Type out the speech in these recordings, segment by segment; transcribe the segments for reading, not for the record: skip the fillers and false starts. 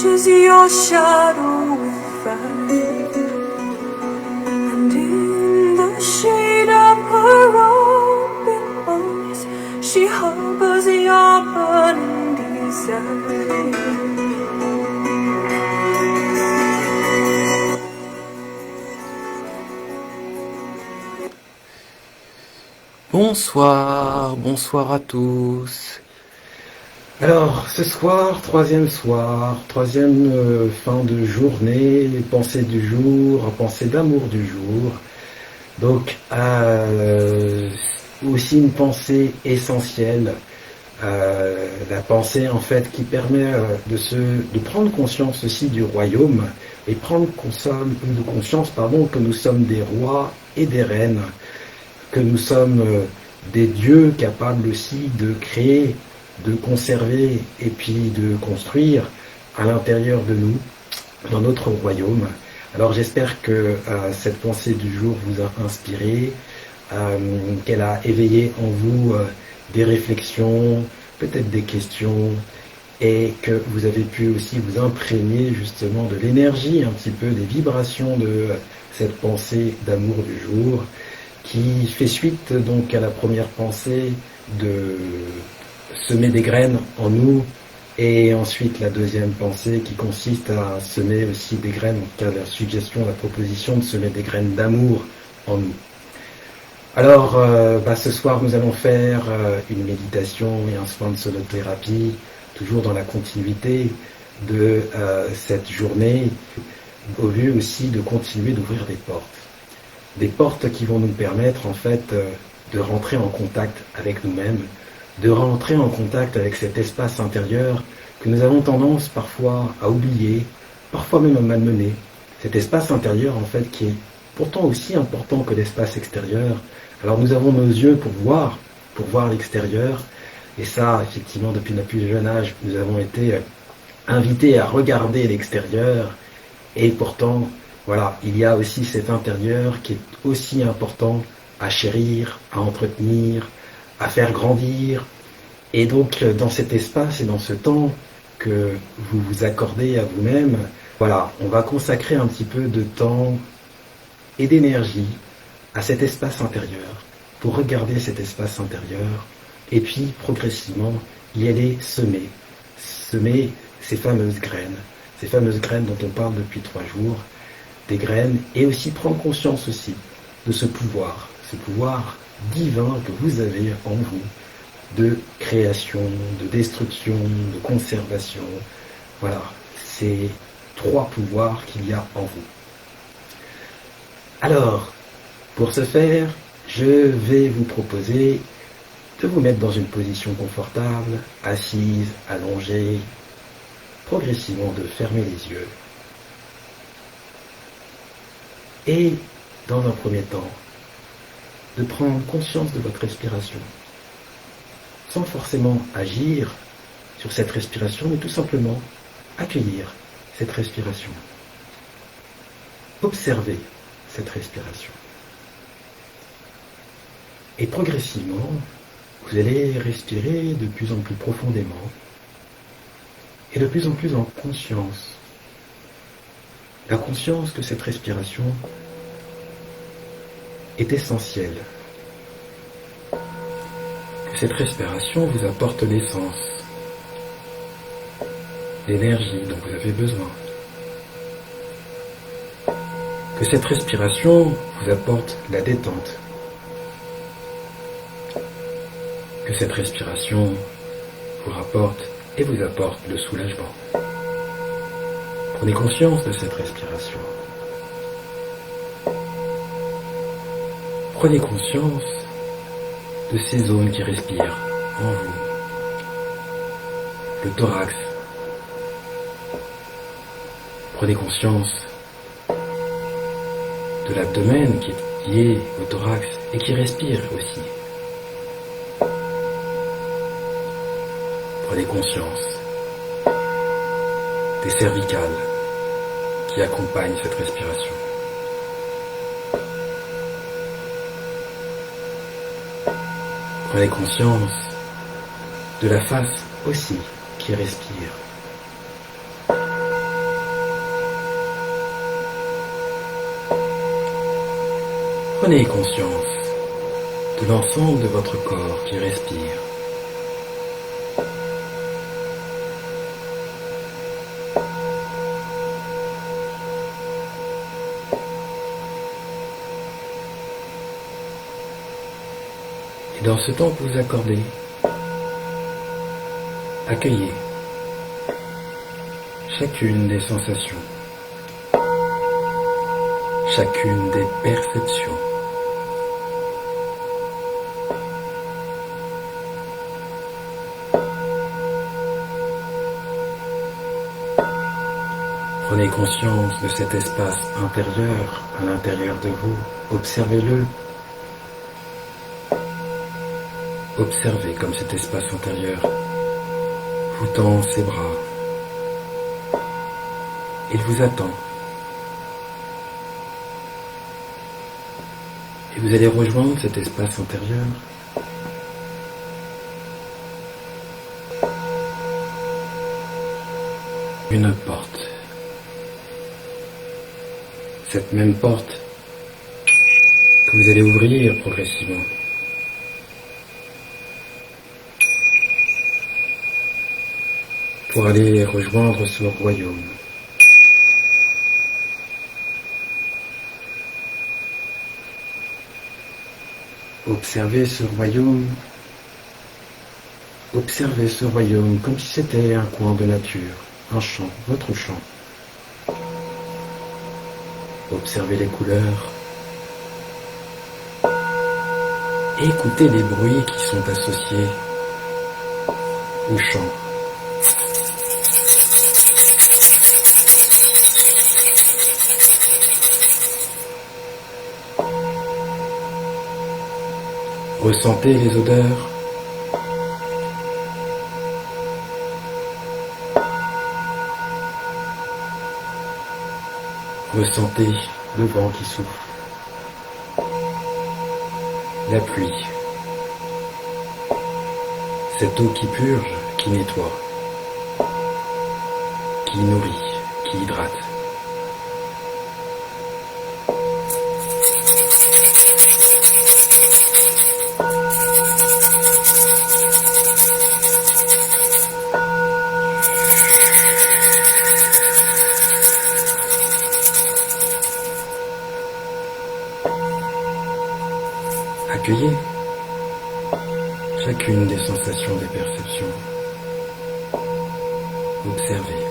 as your shadow will find. And in the shade of her open arms, she harbors your burning desire. Bonsoir, bonsoir à tous. Alors, ce soir, troisième fin de journée, pensée du jour, pensée d'amour du jour. Donc, aussi une pensée essentielle, la pensée en fait qui permet de prendre conscience aussi du royaume et prendre conscience que nous sommes des rois et des reines, que nous sommes des dieux capables aussi de créer, de conserver et puis de construire à l'intérieur de nous, dans notre royaume. Alors j'espère que cette pensée du jour vous a inspiré, qu'elle a éveillé en vous des réflexions, peut-être des questions, et que vous avez pu aussi vous imprégner justement de l'énergie, un petit peu des vibrations de cette pensée d'amour du jour, qui fait suite donc à la première pensée de semer des graines en nous, et ensuite la deuxième pensée qui consiste à semer aussi des graines, en tout cas la suggestion, la proposition de semer des graines d'amour en nous. Alors ce soir nous allons faire une méditation et un soin de sonothérapie, toujours dans la continuité de cette journée, au lieu aussi de continuer d'ouvrir des portes. Des portes qui vont nous permettre en fait de rentrer en contact avec nous-mêmes, de rentrer en contact avec cet espace intérieur que nous avons tendance parfois à oublier, parfois même à malmener. Cet espace intérieur en fait qui est pourtant aussi important que l'espace extérieur. Alors nous avons nos yeux pour voir l'extérieur, et ça effectivement depuis notre plus jeune âge nous avons été invités à regarder l'extérieur, et pourtant voilà, il y a aussi cet intérieur qui est aussi important à chérir, à entretenir, à faire grandir. Et donc, dans cet espace et dans ce temps que vous vous accordez à vous-même, voilà, on va consacrer un petit peu de temps et d'énergie à cet espace intérieur, pour regarder cet espace intérieur, et puis progressivement y aller semer ces fameuses graines dont on parle depuis 3 jours, des graines, et aussi prendre conscience aussi de ce pouvoir divin que vous avez en vous, de création, de destruction, de conservation. Voilà, ces 3 pouvoirs qu'il y a en vous. Alors, pour ce faire, je vais vous proposer de vous mettre dans une position confortable, assise, allongée, progressivement de fermer les yeux. Et, dans un premier temps, de prendre conscience de votre respiration, sans forcément agir sur cette respiration, mais tout simplement accueillir cette respiration. Observer cette respiration. Et progressivement, vous allez respirer de plus en plus profondément et de plus en plus en conscience. La conscience que cette respiration est essentielle. Que cette respiration vous apporte l'essence, l'énergie dont vous avez besoin. Que cette respiration vous apporte la détente. Que cette respiration vous rapporte et vous apporte le soulagement. Prenez conscience de cette respiration. Prenez conscience de ces zones qui respirent en vous. Le thorax. Prenez conscience de l'abdomen qui est lié au thorax et qui respire aussi. Prenez conscience des cervicales qui accompagnent cette respiration. Prenez conscience de la face aussi qui respire. Prenez conscience de l'ensemble de votre corps qui respire. Et dans ce temps que vous accordez, accueillez chacune des sensations, chacune des perceptions. Prenez conscience de cet espace intérieur à l'intérieur de vous. Observez-le. Observez comme cet espace intérieur vous tend ses bras. Il vous attend. Et vous allez rejoindre cet espace intérieur. Une porte. Cette même porte que vous allez ouvrir progressivement. Pour aller rejoindre ce royaume. Observez ce royaume. Observez ce royaume comme si c'était un coin de nature, un champ, votre champ. Observez les couleurs. Écoutez les bruits qui sont associés au champ. Ressentez les odeurs. Ressentez le vent qui souffle. La pluie. Cette eau qui purge, qui nettoie, qui nourrit, qui hydrate. Accueillez chacune des sensations, des perceptions. Observez.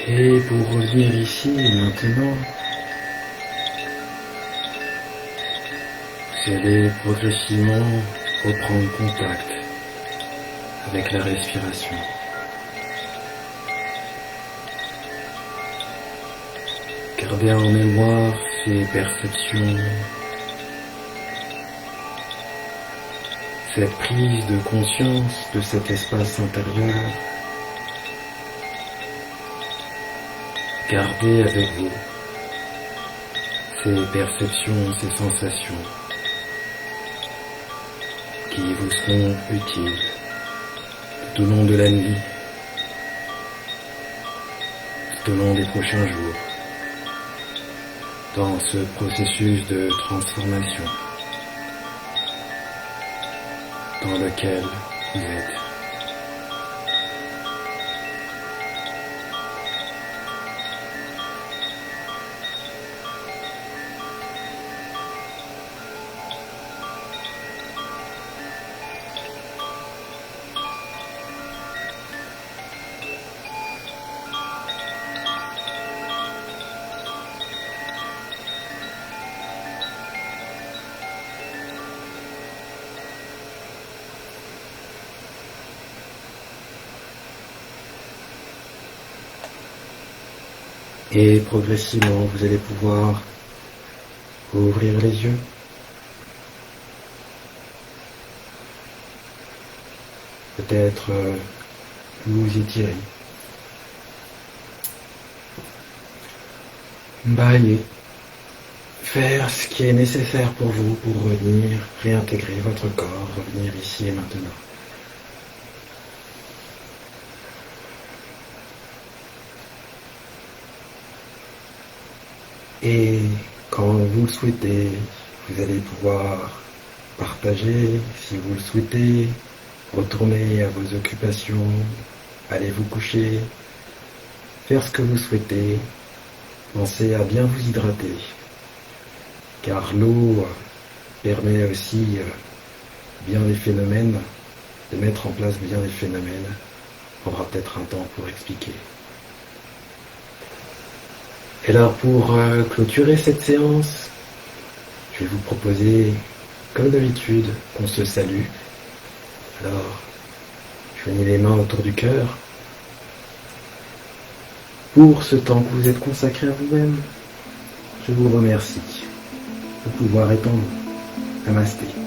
Et pour revenir ici et maintenant, vous allez progressivement reprendre contact avec la respiration. Gardez en mémoire ces perceptions, cette prise de conscience de cet espace intérieur. Gardez avec vous ces perceptions, ces sensations qui vous seront utiles tout au long de la nuit, tout au long des prochains jours, dans ce processus de transformation dans lequel vous êtes. Et progressivement, vous allez pouvoir ouvrir les yeux. Peut-être vous étirer. Bailler. Faire ce qui est nécessaire pour vous pour revenir, réintégrer votre corps, revenir ici et maintenant. Et quand vous le souhaitez, vous allez pouvoir partager, si vous le souhaitez, retourner à vos occupations, aller vous coucher, faire ce que vous souhaitez, pensez à bien vous hydrater, car l'eau permet aussi bien des phénomènes, de mettre en place bien des phénomènes. On aura peut-être un temps pour expliquer. Et alors pour clôturer cette séance, je vais vous proposer, comme d'habitude, qu'on se salue. Alors, joignez les mains autour du cœur. Pour ce temps que vous êtes consacré à vous-même, je vous remercie. Le pouvoir est en vous. Namasté.